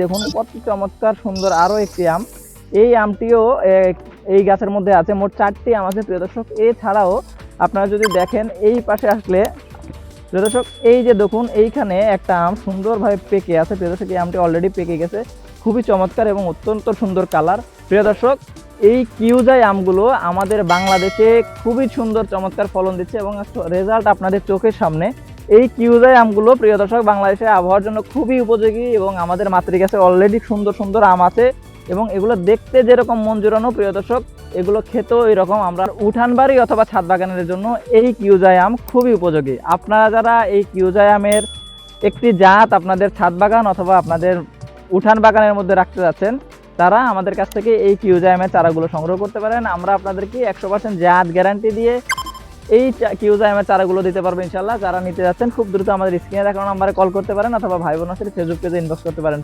দেখুন কত চমৎকার সুন্দর আরো একটি আম। এই আমটিও এই গাছের মধ্যে আছে। মোট 4টি আম আছে প্রিয় দর্শক। এছাড়াও আপনারা যদি দেখেন এই পাশে আসলে প্রিয় দর্শক, এই যে দেখুন এইখানে একটা আম সুন্দরভাবে পেকে আছে প্রিয় দর্শক। এই আমটি অলরেডি পেকে গেছে, খুবই চমৎকার এবং অত্যন্ত সুন্দর কালার। প্রিয় দর্শক, এই কিউজাই আমগুলো আমাদের বাংলাদেশে খুবই সুন্দর চমৎকার ফলন দিচ্ছে এবং রেজাল্ট আপনাদের চোখের সামনে। এই কিউজাই আমগুলো প্রিয় দর্শক বাংলাদেশের আবহাওয়ার জন্য খুবই উপযোগী এবং আমাদের মাতৃগাছে অলরেডি সুন্দর সুন্দর আম আছে এবং এগুলো দেখতে যেরকম মন জুড়ানো প্রিয় দর্শক, এগুলো খেতেও এরকম। আমরা উঠান বাড়ি অথবা ছাদ বাগানের জন্য এই কিউজাই আম খুবই উপযোগী। আপনারা যারা এই কিউজাই আমের একটি জাত আপনাদের ছাদ বাগান অথবা আপনাদের উঠান বাগানের মধ্যে রাখতে যাচ্ছেন, তারা আমাদের কাছ থেকে এই কিউজাই আমের চারাগুলো সংগ্রহ করতে পারেন। আমরা আপনাদেরকে 100% জাত গ্যারান্টি দিয়ে এই কিউজাই আমের চারাগুলো দিতে পারবো ইনশাল্লাহ। যারা নিতে যাচ্ছেন খুব দ্রুত আমাদের স্ক্রিনে দেখানো নাম্বারে কল করতে পারেন অথবা ভাই বোন ফেসবুক পেজে ইনবক্স করতে পারেন।